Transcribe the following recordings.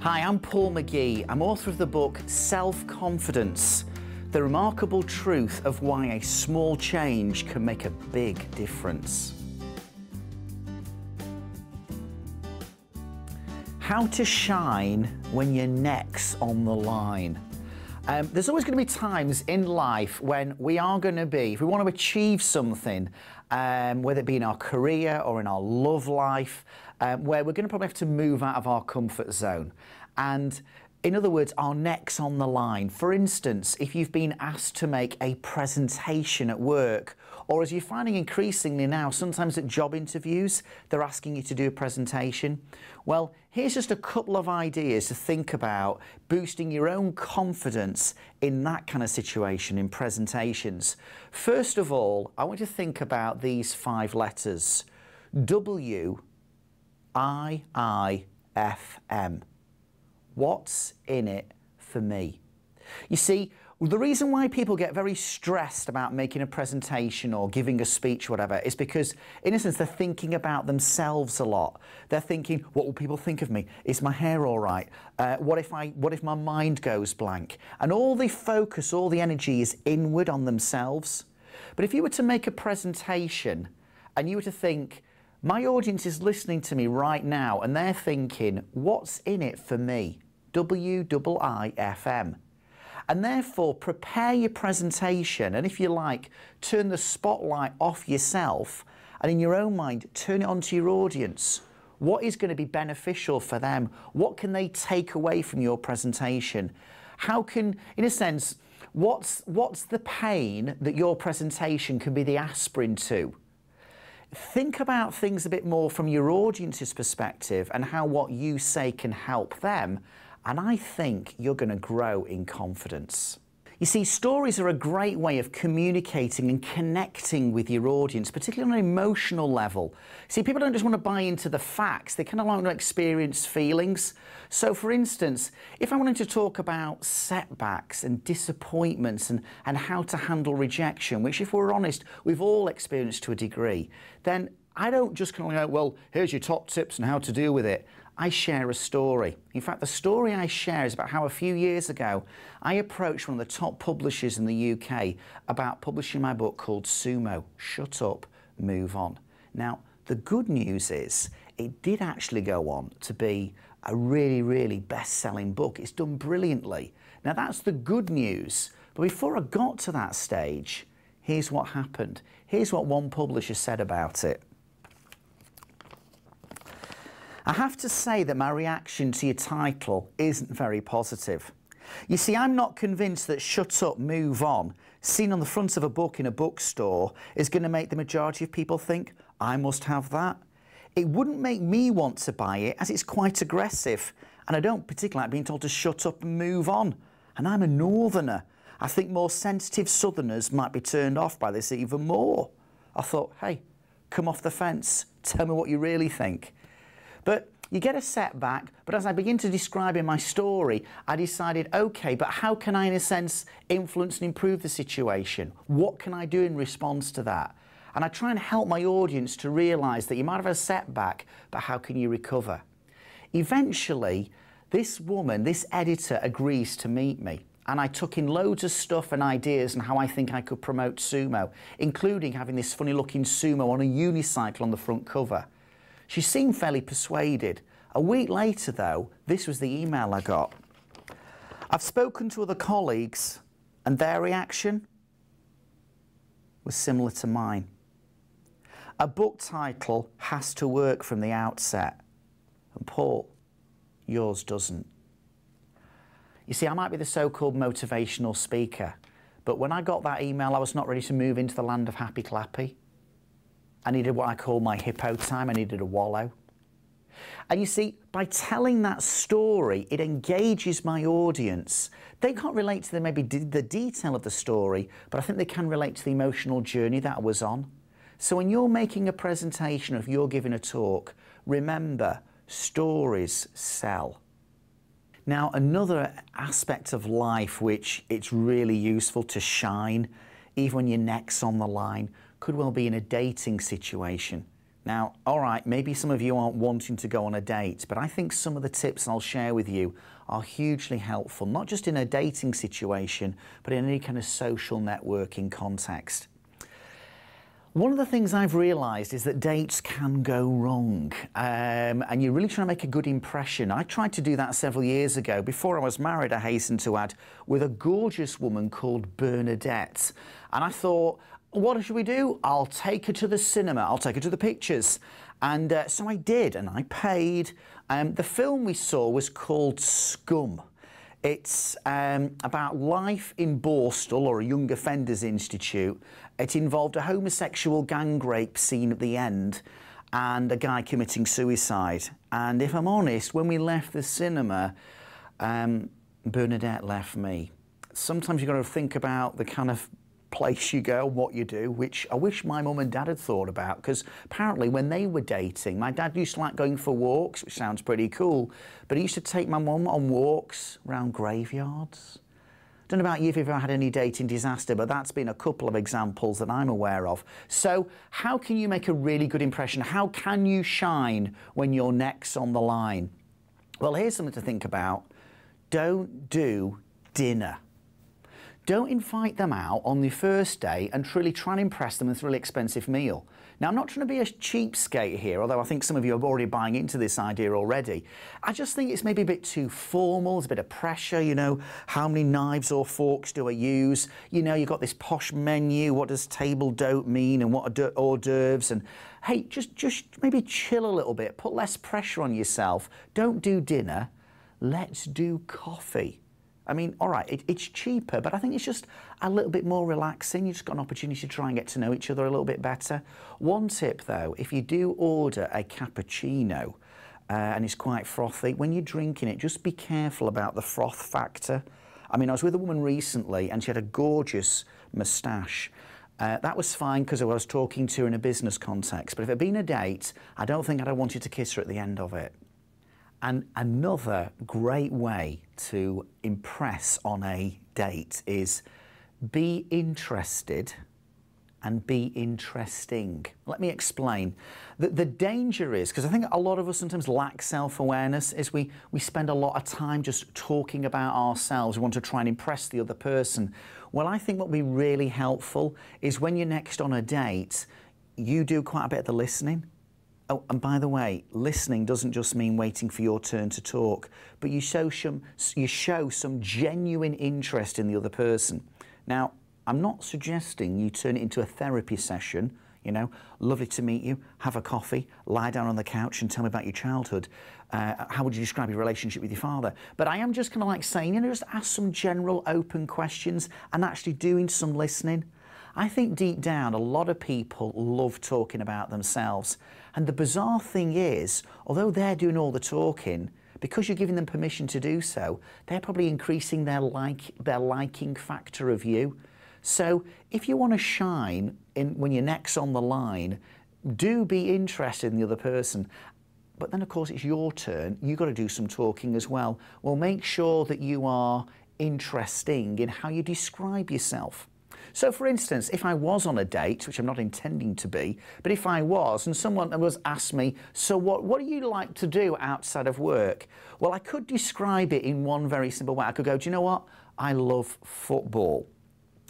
Hi, I'm Paul McGee. I'm author of the book Self-Confidence, the remarkable truth of why a small change can make a big difference. How to shine when your neck's on the line. There's always going to be times in life when we are going to be, if we want to achieve something, whether it be in our career or in our love life, where we're going to probably have to move out of our comfort zone. And in other words, our neck's on the line. For instance, if you've been asked to make a presentation at work, or as you're finding increasingly now, sometimes at job interviews, they're asking you to do a presentation. Well, here's just a couple of ideas to think about boosting your own confidence in that kind of situation, in presentations. First of all, I want you to think about these 5 letters. W-I-I-F-M. What's in it for me? You see, the reason why people get very stressed about making a presentation or giving a speech, whatever, is because, in a sense, they're thinking about themselves a lot. They're thinking, what will people think of me? Is my hair all right? What if my mind goes blank? And all the focus, all the energy is inward on themselves. But if you were to make a presentation and you were to think, my audience is listening to me right now and they're thinking, what's in it for me? W-I-I-F-M. And therefore, prepare your presentation, and if you like, turn the spotlight off yourself and in your own mind, turn it onto your audience. What is going to be beneficial for them? What can they take away from your presentation? How can, in a sense, what's the pain that your presentation can be the aspirin to? Think about things a bit more from your audience's perspective and how what you say can help them, and I think you're going to grow in confidence. You see, stories are a great way of communicating and connecting with your audience, particularly on an emotional level. See, people don't just want to buy into the facts, they kind of want to experience feelings. So, for instance, if I wanted to talk about setbacks and disappointments and how to handle rejection, which, if we're honest, we've all experienced to a degree, then I don't just kind of go, well, here's your top tips on how to deal with it. I share a story. In fact, the story I share is about how a few years ago I approached one of the top publishers in the UK about publishing my book called Sumo, Shut Up, Move On. Now, the good news is it did actually go on to be a really, really best-selling book. It's done brilliantly. Now, that's the good news. But before I got to that stage, here's what happened. Here's what one publisher said about it. I have to say that my reaction to your title isn't very positive. You see, I'm not convinced that Shut Up, Move On, seen on the front of a book in a bookstore, is going to make the majority of people think, I must have that. It wouldn't make me want to buy it, as it's quite aggressive, and I don't particularly like being told to shut up and move on. And I'm a northerner. I think more sensitive southerners might be turned off by this even more. I thought, hey, come off the fence, tell me what you really think. But you get a setback, but as I begin to describe in my story, I decided, okay, but how can I, in a sense, influence and improve the situation? What can I do in response to that? And I try and help my audience to realise that you might have a setback, but how can you recover? Eventually, this woman, this editor, agrees to meet me. And I took in loads of stuff and ideas on how I think I could promote sumo, including having this funny-looking sumo on a unicycle on the front cover. She seemed fairly persuaded. A week later, though, this was the email I got. I've spoken to other colleagues, and their reaction was similar to mine. A book title has to work from the outset. And Paul, yours doesn't. You see, I might be the so-called motivational speaker, but when I got that email, I was not ready to move into the land of happy clappy. I needed what I call my hippo time. I needed a wallow. And you see, by telling that story, it engages my audience. They can't relate to maybe the detail of the story, but I think they can relate to the emotional journey that I was on. So when you're making a presentation or if you're giving a talk, remember, stories sell. Now, another aspect of life which it's really useful to shine, even when your neck's on the line, could well be in a dating situation. Now, all right, maybe some of you aren't wanting to go on a date, but I think some of the tips I'll share with you are hugely helpful, not just in a dating situation, but in any kind of social networking context. One of the things I've realised is that dates can go wrong, and you're really trying to make a good impression. I tried to do that several years ago, before I was married, I hasten to add, with a gorgeous woman called Bernadette. And I thought, what should we do? I'll take her to the cinema, I'll take her to the pictures. And so I did, and I paid. The film we saw was called Scum. It's about life in Borstal, or a Young Offenders Institute. It involved a homosexual gang rape scene at the end and a guy committing suicide. And if I'm honest, when we left the cinema, Bernadette left me. Sometimes you've got to think about the kind of place you go, what you do, which I wish my mum and dad had thought about, because apparently when they were dating, my dad used to like going for walks, which sounds pretty cool, but he used to take my mum on walks around graveyards. Don't know about you if you've ever had any dating disaster, but that's been a couple of examples that I'm aware of. So how can you make a really good impression? How can you shine when your neck's on the line? Well, here's something to think about. Don't do dinner. Don't invite them out on the first day and truly try and impress them with a really expensive meal. Now, I'm not trying to be a cheapskate here, although I think some of you are already buying into this idea already. I just think it's maybe a bit too formal, there's a bit of pressure, you know, how many knives or forks do I use? You know, you've got this posh menu, what does table d'hote mean, and what are hors d'oeuvres? And hey, just maybe chill a little bit, put less pressure on yourself. Don't do dinner, let's do coffee. I mean, all right, it's cheaper, but I think it's just a little bit more relaxing. You've just got an opportunity to try and get to know each other a little bit better. One tip, though, if you do order a cappuccino and it's quite frothy, when you're drinking it, just be careful about the froth factor. I mean, I was with a woman recently and she had a gorgeous moustache. That was fine because I was talking to her in a business context, but if it had been a date, I don't think I'd have wanted to kiss her at the end of it. And another great way to impress on a date is be interested and be interesting. Let me explain. The danger is, because I think a lot of us sometimes lack self-awareness, is we spend a lot of time just talking about ourselves. We want to try and impress the other person. Well, I think what would be really helpful is when you're next on a date, you do quite a bit of the listening. Oh, and by the way, listening doesn't just mean waiting for your turn to talk, but you show some genuine interest in the other person. Now, I'm not suggesting you turn it into a therapy session, you know, lovely to meet you, have a coffee, lie down on the couch and tell me about your childhood. How would you describe your relationship with your father? But I am just kind of like saying, you know, just ask some general open questions and actually doing some listening. I think deep down, a lot of people love talking about themselves. And the bizarre thing is, although they're doing all the talking, because you're giving them permission to do so, they're probably increasing their liking factor of you. So if you want to shine when your neck's on the line, do be interested in the other person. But then, of course, it's your turn. You've got to do some talking as well. Well, make sure that you are interesting in how you describe yourself. So, for instance, if I was on a date, which I'm not intending to be, but if I was, and someone was asked me, so what do you like to do outside of work? Well, I could describe it in one very simple way. I could go, do you know what? I love football.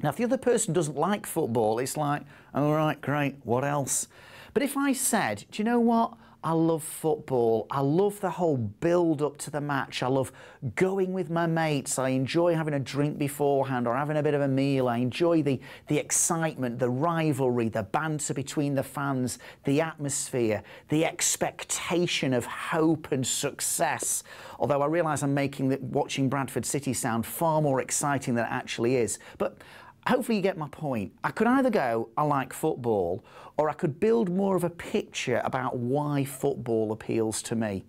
Now, if the other person doesn't like football, it's like, all right, great, what else? But if I said, do you know what? I love football. I love the whole build up to the match. I love going with my mates. I enjoy having a drink beforehand or having a bit of a meal. I enjoy the excitement, the rivalry, the banter between the fans, the atmosphere, the expectation of hope and success. Although I realise I'm making watching Bradford City sound far more exciting than it actually is. But hopefully you get my point. I could either go, I like football, or I could build more of a picture about why football appeals to me.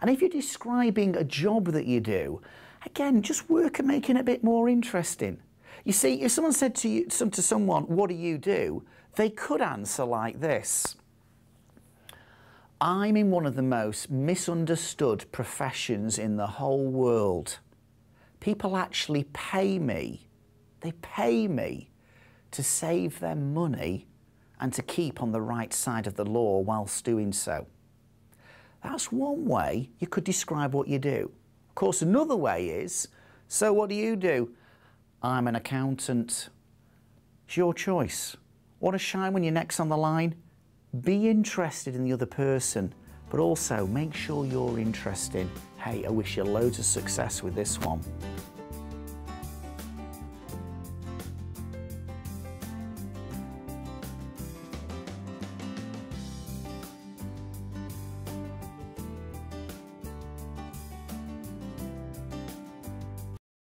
And if you're describing a job that you do, again, just work at making it a bit more interesting. You see, if someone said to someone, what do you do? They could answer like this. I'm in one of the most misunderstood professions in the whole world. People actually pay me. They pay me to save them money and to keep on the right side of the law whilst doing so. That's one way you could describe what you do. Of course, another way is, so what do you do? I'm an accountant. It's your choice. Want to shine when your neck's on the line? Be interested in the other person, but also make sure you're interesting. Hey, I wish you loads of success with this one.